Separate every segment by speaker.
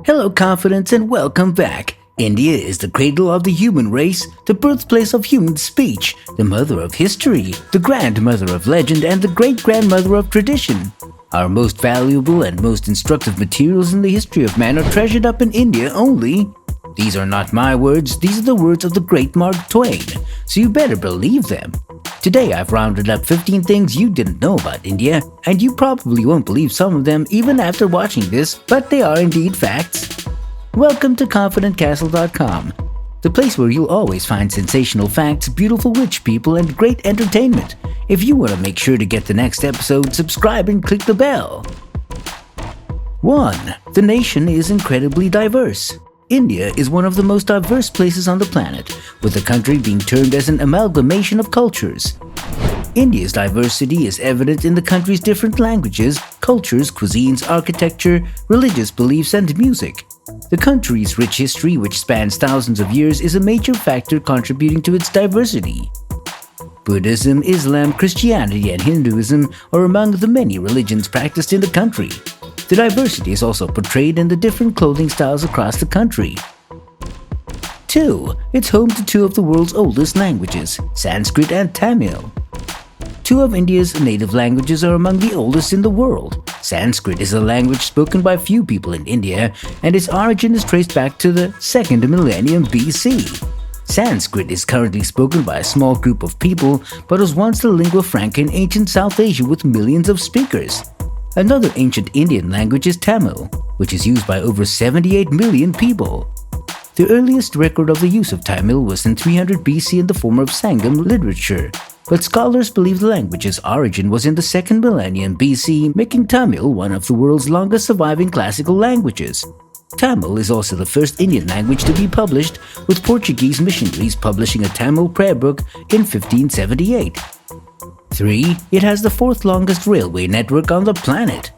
Speaker 1: Hello, confidence, and welcome back. India is the cradle of the human race, the birthplace of human speech, the mother of history, the grandmother of legend, and the great-grandmother of tradition. Our most valuable and most instructive materials in the history of man are treasured up in India only. These are not my words, these are the words of the great Mark Twain, so you better believe them. Today I've rounded up 15 things you didn't know about India, and you probably won't believe some of them even after watching this, but they are indeed facts. Welcome to ConfidentCastle.com, the place where you'll always find sensational facts, beautiful rich people, and great entertainment. If you want to make sure to get the next episode, subscribe and click the bell. 1. The nation is incredibly diverse. India is one of the most diverse places on the planet, with the country being termed as an amalgamation of cultures. India's diversity is evident in the country's different languages, cultures, cuisines, architecture, religious beliefs, and music. The country's rich history, which spans thousands of years, is a major factor contributing to its diversity. Buddhism, Islam, Christianity, and Hinduism are among the many religions practiced in the country. The diversity is also portrayed in the different clothing styles across the country. 2. It's home to two of the world's oldest languages, Sanskrit and Tamil. Two of India's native languages are among the oldest in the world. Sanskrit is a language spoken by few people in India, and its origin is traced back to the 2nd millennium BC. Sanskrit is currently spoken by a small group of people, but was once the lingua franca in ancient South Asia with millions of speakers. Another ancient Indian language is Tamil, which is used by over 78 million people. The earliest record of the use of Tamil was in 300 BC in the form of Sangam literature, but scholars believe the language's origin was in the 2nd millennium BC, making Tamil one of the world's longest surviving classical languages. Tamil is also the first Indian language to be published, with Portuguese missionaries publishing a Tamil prayer book in 1578. 3. It has the 4th longest railway network on the planet.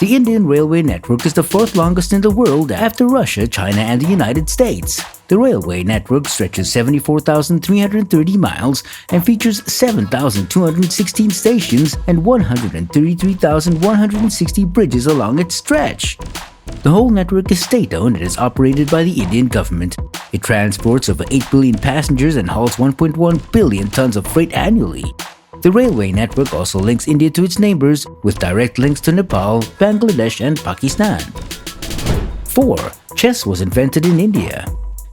Speaker 1: The Indian railway network is the 4th longest in the world after Russia, China, and the United States. The railway network stretches 74,330 miles and features 7,216 stations and 133,160 bridges along its stretch. The whole network is state-owned and is operated by the Indian government. It transports over 8 billion passengers and hauls 1.1 billion tons of freight annually. The railway network also links India to its neighbors, with direct links to Nepal, Bangladesh, and Pakistan. 4. Chess was invented in India.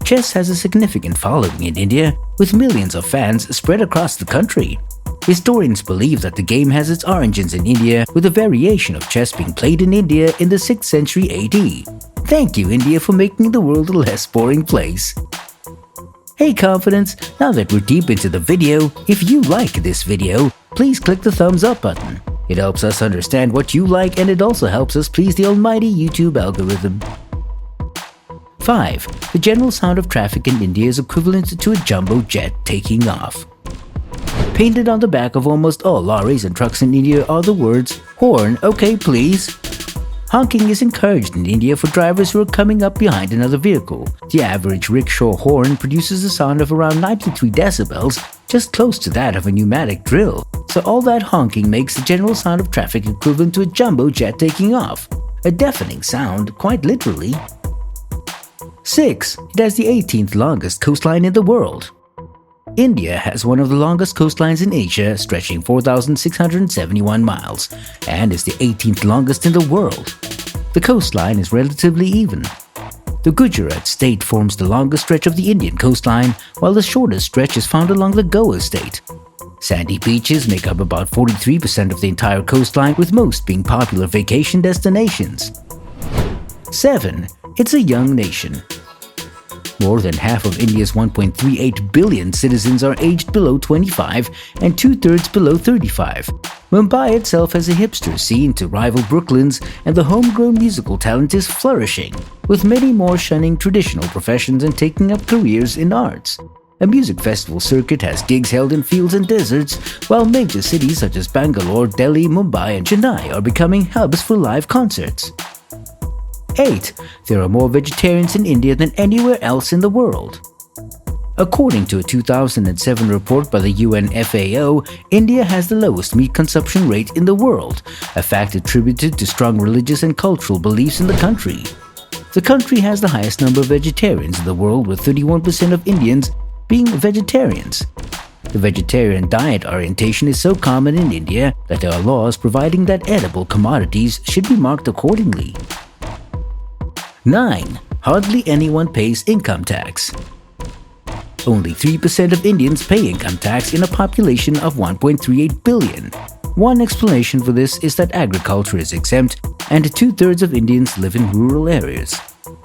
Speaker 1: Chess has a significant following in India, with millions of fans spread across the country. Historians believe that the game has its origins in India, with a variation of chess being played in India in the 6th century AD. Thank you, India, for making the world a less boring place. Hey Confidence, now that we're deep into the video, if you like this video, please click the thumbs up button. It helps us understand what you like, and it also helps us please the almighty YouTube algorithm. 5. The general sound of traffic in India is equivalent to a jumbo jet taking off. Painted on the back of almost all lorries and trucks in India are the words, "Horn, okay please." Honking is encouraged in India for drivers who are coming up behind another vehicle. The average rickshaw horn produces a sound of around 93 decibels, just close to that of a pneumatic drill. So all that honking makes the general sound of traffic equivalent to a jumbo jet taking off. A deafening sound, quite literally. 6. It has the 18th longest coastline in the world. India has one of the longest coastlines in Asia, stretching 4,671 miles, and is the 18th longest in the world. The coastline is relatively even. The Gujarat state forms the longest stretch of the Indian coastline, while the shortest stretch is found along the Goa state. Sandy beaches make up about 43% of the entire coastline, with most being popular vacation destinations. 7. It's a young nation. More than half of India's 1.38 billion citizens are aged below 25 and 2/3 below 35. Mumbai itself has a hipster scene to rival Brooklyn's, and the homegrown musical talent is flourishing, with many more shunning traditional professions and taking up careers in arts. A music festival circuit has gigs held in fields and deserts, while major cities such as Bangalore, Delhi, Mumbai, and Chennai are becoming hubs for live concerts. 8. There are more vegetarians in India than anywhere else in the world. According to a 2007 report by the UN FAO, India has the lowest meat consumption rate in the world, a fact attributed to strong religious and cultural beliefs in the country. The country has the highest number of vegetarians in the world, with 31% of Indians being vegetarians. The vegetarian diet orientation is so common in India that there are laws providing that edible commodities should be marked accordingly. 9. Hardly anyone pays income tax. Only 3% of Indians pay income tax in a population of 1.38 billion. One explanation for this is that agriculture is exempt and 2/3 of Indians live in rural areas.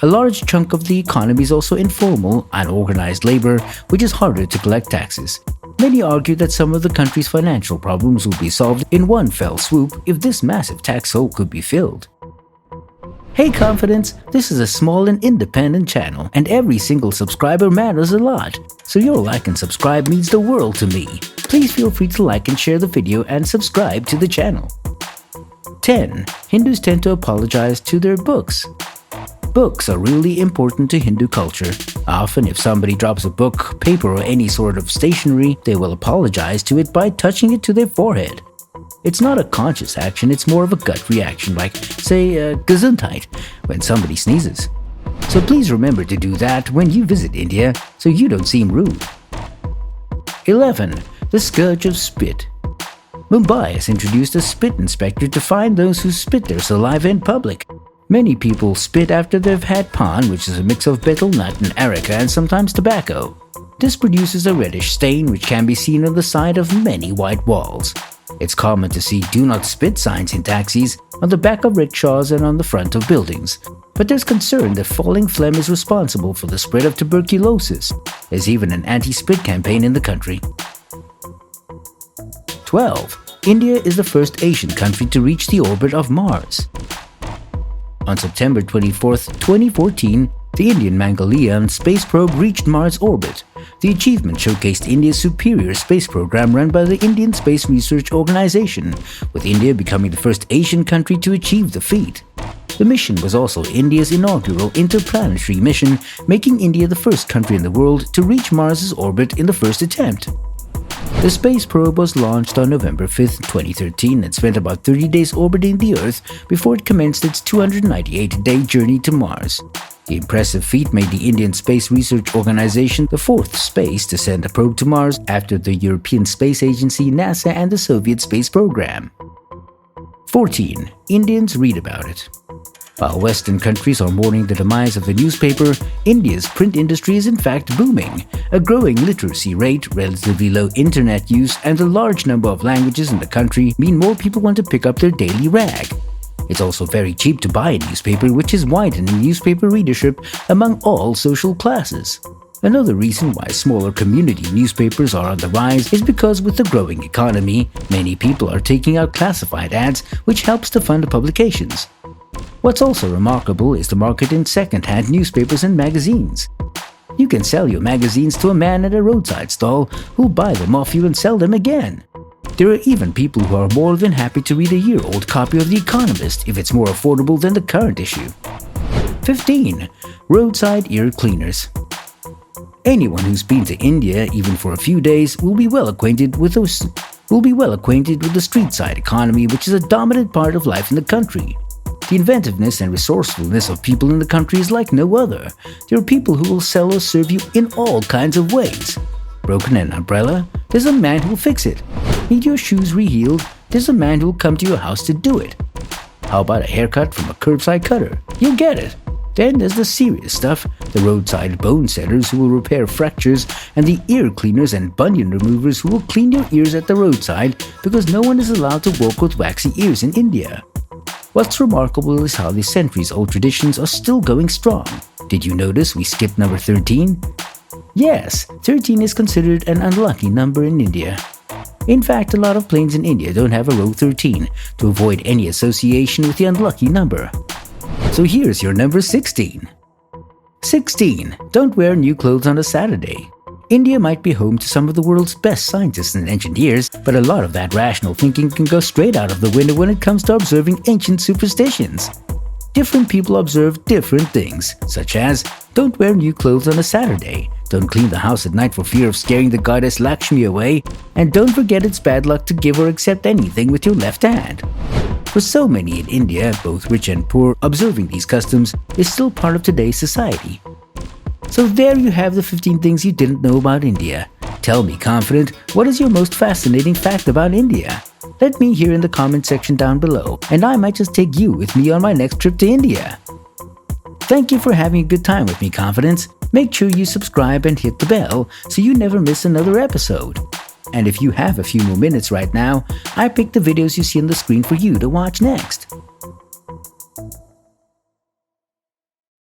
Speaker 1: A large chunk of the economy is also informal, unorganized labor, which is harder to collect taxes. Many argue that some of the country's financial problems will be solved in one fell swoop if this massive tax hole could be filled. Hey Confidence, this is a small and independent channel, and every single subscriber matters a lot, so your like and subscribe means the world to me. Please feel free to like and share the video and subscribe to the channel. 10. Hindus tend to apologize to their books. Books are really important to Hindu culture. Often, if somebody drops a book, paper, or any sort of stationery, they will apologize to it by touching it to their forehead. It's not a conscious action, it's more of a gut reaction, like, say, Gesundheit, when somebody sneezes. So please remember to do that when you visit India, so you don't seem rude. 11. The scourge of spit. Mumbai has introduced a spit inspector to find those who spit their saliva in public. Many people spit after they've had pan, which is a mix of betel nut and areca and sometimes tobacco. This produces a reddish stain which can be seen on the side of many white walls. It's common to see "Do Not Spit" signs in taxis, on the back of rickshaws and on the front of buildings. But there's concern that falling phlegm is responsible for the spread of tuberculosis. There's even an anti-spit campaign in the country. 12. India is the first Asian country to reach the orbit of Mars. On September 24, 2014, the Indian Mangalyaan space probe reached Mars orbit. The achievement showcased India's superior space program run by the Indian Space Research Organization, with India becoming the first Asian country to achieve the feat. The mission was also India's inaugural interplanetary mission, making India the first country in the world to reach Mars's orbit in the first attempt. The space probe was launched on November 5, 2013 and spent about 30 days orbiting the Earth before it commenced its 298-day journey to Mars. The impressive feat made the Indian Space Research Organization the fourth space to send a probe to Mars after the European Space Agency, NASA, and the Soviet space program. 14. Indians read about it. While Western countries are mourning the demise of the newspaper, India's print industry is in fact booming. A growing literacy rate, relatively low internet use, and a large number of languages in the country mean more people want to pick up their daily rag. It's also very cheap to buy a newspaper, which is widening newspaper readership among all social classes. Another reason why smaller community newspapers are on the rise is because with the growing economy, many people are taking out classified ads, which helps to fund publications. What's also remarkable is the market in second-hand newspapers and magazines. You can sell your magazines to a man at a roadside stall who'll buy them off you and sell them again. There are even people who are more than happy to read a year-old copy of The Economist if it's more affordable than the current issue. 15. Roadside ear cleaners. Anyone who's been to India, even for a few days, will be well acquainted with the street-side economy, which is a dominant part of life in the country. The inventiveness and resourcefulness of people in the country is like no other. There are people who will sell or serve you in all kinds of ways. Broken an umbrella? There's a man who'll fix it. Need your shoes rehealed? There's a man who'll come to your house to do it. How about a haircut from a curbside cutter? You'll get it. Then there's the serious stuff, the roadside bone setters who will repair fractures, and the ear cleaners and bunion removers who will clean your ears at the roadside because no one is allowed to walk with waxy ears in India. What's remarkable is how the centuries-old traditions are still going strong. Did you notice we skipped number 13? Yes, 13 is considered an unlucky number in India. In fact, a lot of planes in India don't have a row 13 to avoid any association with the unlucky number. So here's your number 16. 16. Don't wear new clothes on a Saturday. India might be home to some of the world's best scientists and engineers, but a lot of that rational thinking can go straight out of the window when it comes to observing ancient superstitions. Different people observe different things, such as don't wear new clothes on a Saturday, don't clean the house at night for fear of scaring the goddess Lakshmi away, and don't forget it's bad luck to give or accept anything with your left hand. For so many in India, both rich and poor, observing these customs is still part of today's society. So there you have the 15 things you didn't know about India. Tell me, confident, what is your most fascinating fact about India? Let me hear in the comment section down below, and I might just take you with me on my next trip to India. Thank you for having a good time with me, Confidence. Make sure you subscribe and hit the bell so you never miss another episode. And if you have a few more minutes right now, I picked the videos you see on the screen for you to watch next.